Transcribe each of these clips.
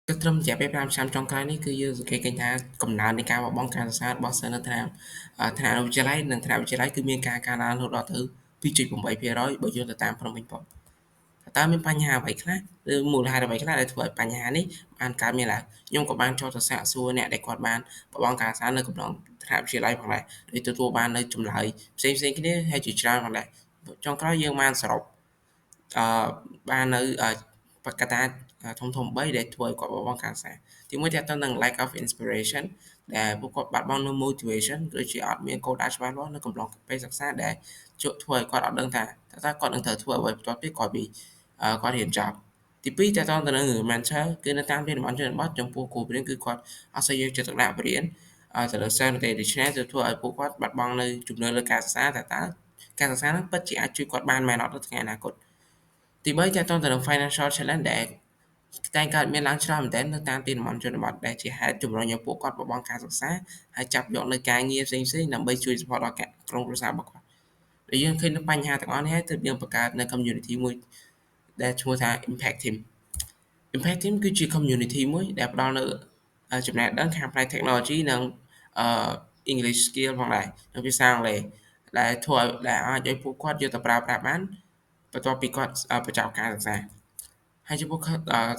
គិតត្រឹមរយៈពេល5ឆ្នាំចុងក្រោយនេះគឺយើងសង្កេតឃើញថាកំណើននៃការបោះបង់ការសិក្សារបស់សិស្សនៅថ្នាក់វិទ្យាល័យនិងថ្នាក់វិទ្យាល័យគឺមានការកើនឡើងរហូតដល់ទៅ2.8%បើយោងទៅតាមព្រំពេញ Report តើមានបញ្ហាអ្វីខ្លះឬមូលហេតុអ្វីខ្លះដែលធ្វើឲ្យបញ្ហានេះបានកើតមានឡើងខ្ញុំក៏បានចូលទៅសាកសួរអ្នកដែលគាត់បានបោះបង់ការសិក្សានៅកំឡុងថ្នាក់វិទ្យាល័យផងដែរដោយទទួលបាននៅចម្លើយផ្សេងៗគ្នាហើយជាច្រើនផងដែរចុងក្រោយយើងបានសរុបអឺបាននៅកត្តាធំៗ3ដែលធ្វើឲ្យគាត់បោះបង់ការសិក្សាទីមួយទាក់ទងនឹង lack of inspiration ដែលពួកគាត់បាត់បង់នូវ motivation ដូចជាអត់មានគោលដៅច្បាស់លាស់នៅកំឡុងពេលសិក្សាដែលធ្វើឲ្យគាត់អត់ដឹងថាតើគាត់នឹងត្រូវធ្វើអ្វីបន្ទាប់ទៀតក្រោយពីគាត់រៀនចប់ទី2ទាក់ទងទៅនឹង mentor គឺនៅតាមតំបន់ជនបទចំពោះគ្រូបង្រៀនគឺគាត់អត់សូវយកចិត្តទុកដាក់បរៀនទៅលើ self ទេដូច្នេះធ្វើឲ្យពួកគាត់បាត់បង់នៅជំនឿលើការសិក្សាតើការសិក្សានឹងពិតជាអាចជួយគាត់បានមែនអត់នៅថ្ងៃអនាគតទី3ទាក់ទងទៅនឹង financial challenge ដែលតែងកើតមានឡើងច្រើនមែនទែននៅតាមទីតំបន់ជនបទដែលជាហេតុជំរុញឲ្យពួកគាត់បោះបង់ការសិក្សាហើយចាប់យកនៅការងារផ្សេងៗដើម្បីជួយ support ដល់ក្រុមគ្រួសាររបស់គាត់ដែលយើងឃើញនៅបញ្ហាទាំងអស់នេះហើយទើបយើងបង្កើតនៅ community មួយដែលឈ្មោះថា Impact Team Impact Team គឺជា community មួយដែលផ្ដល់នូវចំណេះដឹងខាងផ្នែក technology និងអឺ English skill ផងដែរនិងភាសាអង់គ្លេសដែលអាចឲ្យពួកគាត់យកទៅប្រើប្រាស់បានបន្ទាប់ពីគាត់បញ្ចប់ការសិក្សាហើយចំពោះ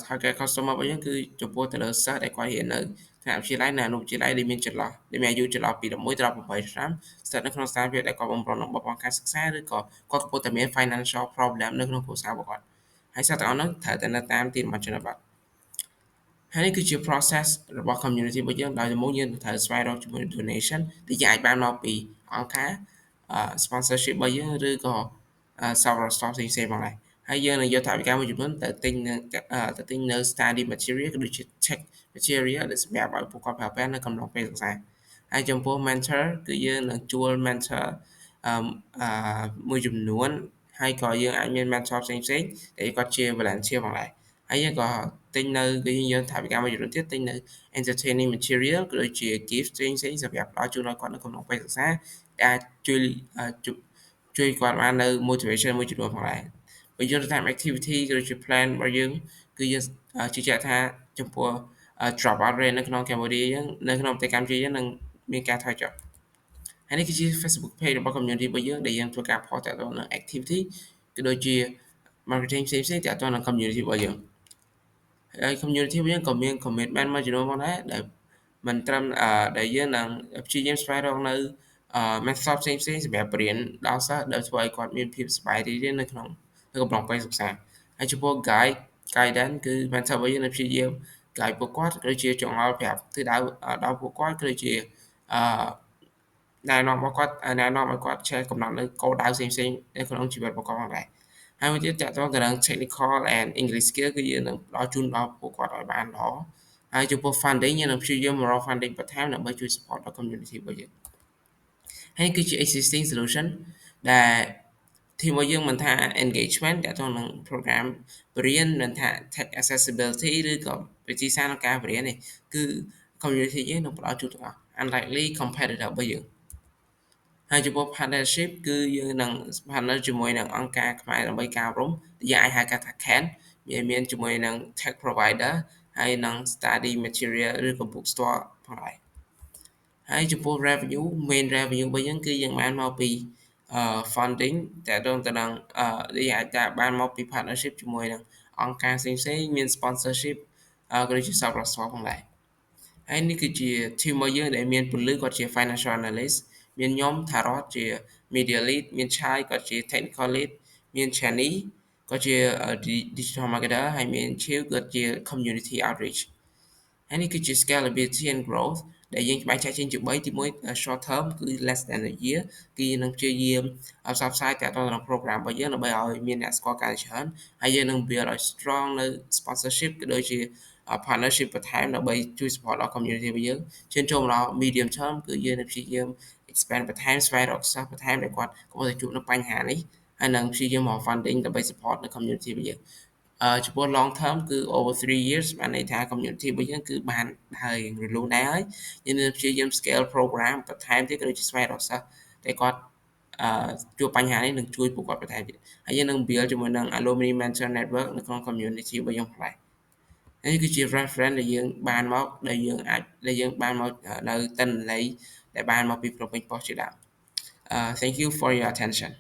target customer របស់យើងគឺចំពោះទៅលើសិស្សដែលគាត់រៀននៅថ្នាក់វិទ្យាល័យនិងអនុវិទ្យាល័យដែលមានអាយុចន្លោះពី11ដល់8ឆ្នាំស្ថិតនៅក្នុងស្ថានភាពដែលគាត់បំរុងនឹងបោះបង់ការសិក្សាឬក៏គាត់កំពុងតែមាន financial problem នៅក្នុងគ្រួសាររបស់គាត់ហើយសិស្សទាំងអស់នោះត្រូវតែនៅតាមទីតំបន់ជនបទ ហើយនេះគឺជា process របស់ community របស់យើងដោយដំបូងយើងត្រូវស្វែងរកជាមួយ donation ដែលយើងអាចបានមកពីអង្គការsponsorship របស់យើងឬក៏ several source ផ្សេងៗផងដែរហើយយើងនឹងយកថវិកាមួយចំនួនទៅទិញនៅ study material ក៏ដូចជា tech material ដែលសម្រាប់ឲ្យពួកគាត់ប្រើប្រាស់នៅកំឡុងពេលសិក្សាហើយចំពោះ mentor គឺយើងនឹងជួល mentor អឺអឺមួយចំនួនហើយក៏យើងអាចមាន mentor ផ្សេងៗដែលគាត់ជា volunteer ផងដែរហើយយើងក៏ទិញនៅគឺយើងថវិកាមួយចំនួនទៀតទិញនៅ entertaining material ក៏ដូចជា gift ផ្សេងៗសម្រាប់ផ្ដល់ជូនដល់គាត់នៅកំឡុងពេលសិក្សាដែលអាចជួយគាត់បាននៅ motivation មួយចំនួនផងដែរបើយើងទៅតាម activity ក៏ដូចជា plan របស់យើងគឺយើងជឿជាក់ថាចំពោះ drop out rate នៅក្នុងកម្ពុជាយើងនៅក្នុងប្រទេសកម្ពុជាយើងនឹងមានការថយចុះហើយនេះគឺជា Facebook page របស់ community របស់យើងដែលយើងធ្វើការ post ទាក់ទងនឹង activity ក៏ដូចជា marketing ផ្សេងៗទាក់ទងនឹង community របស់យើង ហើយ community របស់យើងក៏មាន commitment មួយចំនួនផងដែរដែលមិនត្រឹមដែលយើងនឹងព្យាយាមស្វែងរកនៅmethod ផ្សេងៗសម្រាប់បរៀនដល់សិស្សដែលធ្វើឲ្យគាត់មានភាពសប្បាយរីករាយនៅកំឡុងពេលសិក្សាហើយចំពោះ guidance គឺ mentor របស់យើងនឹងព្យាយាម guide ពួកគាត់ក៏ដូចជាចងល់ប្រាប់ទិសដៅដល់ពួកគាត់ក៏ដូចជាអឺណែនាំឲ្យគាត់ចេះកំណត់នូវគោលដៅផ្សេងៗនៅក្នុងជីវិតរបស់គាត់ផងដែរហើយមួយទៀតទាក់ទងទៅនឹង technical and English skill គឺយើងនឹងផ្ដល់ជូនដល់ពួកគាត់ឲ្យបានល្អហើយចំពោះ funding យើងនឹងព្យាយាមរក funding បន្ថែមដើម្បីជួយ support ដល់ community របស់យើងហើយគឺជា existing solution ដែល team របស់យើងមិនថា engagement ទាក់ទងនឹង program បរៀនមិនថា tech accessibility ឬក៏វិធីសាស្ត្រក្នុងការបរៀននេះគឺ community យើងនឹងផ្ដល់ជូនទាំងអស់ unlikely competitor របស់យើងហើយចំពោះ partnership គឺយើងនឹង partner ជាមួយនឹងអង្គការខ្មែរដើម្បីការអប់រំយើងអាចហៅកាត់ថា CAN មានជាមួយនឹង tech provider ហើយនឹង study material ឬក៏ bookstore ផងដែរហើយចំពោះ main revenue របស់យើងគឺយើងបានមកពីfunding ទាក់ទងទៅនឹងយើងអាចថាបានមកពី partnership ជាមួយនឹងអង្គការផ្សេងៗមាន sponsorship ក៏ដូចជា sponsor ផងដែរហើយនេះគឺជា team របស់យើងដែលមានពន្លឺគាត់ជា financial analyst មានខ្ញុំថារតជា media lead មានឆាយគាត់ជា technical lead មាន Chani គាត់ជា digital marketer ហើយមានឈៀវគាត់ជា community outreach ហើយនេះគឺជា scalability and growth ដែលយើងបែងចែកចេញជា3ទី1 short term គឺ less than a year គឺយើងនឹងព្យាយាមផ្សព្វផ្សាយទាក់ទងនឹង program របស់យើងដើម្បីឲ្យមានអ្នកស្គាល់កាន់តែច្រើនហើយយើងនឹង build ឲ្យ strong នៅ sponsorship ក៏ដូចជា partnership បន្ថែមដើម្បីជួយ support ដល់ community របស់យើងឈានចូលមកដល់ medium term គឺយើងនឹងព្យាយាម expand បន្ថែមស្វែងរកសិស្សបន្ថែមដែលគាត់កំពុងតែជួបនឹងបញ្ហានេះហើយនឹងព្យាយាមមក funding ដើម្បី support នៅ community របស់យើងចំពោះ long term គឺ over 3 years បានន័យថា community របស់យើងគឺបានដើររៀងរលូនដែរហើយយើងនឹងព្យាយាម scale program បន្ថែមទៀតក៏ដូចជាស្វែងរកសិស្សដែលគាត់ជួបបញ្ហានេះនឹងជួយពួកគាត់បន្ថែមទៀតហើយយើងនឹង build ជាមួយនឹង alumni mentor network នៅក្នុង community របស់យើងផងដែរ នេះគឺជា reference ដែលយើងបានមកដែលយើងបានមកនៅទិន្នន័យដែលបានមកពីភ្នំពេញ Post ជាដើម Thank you for your attention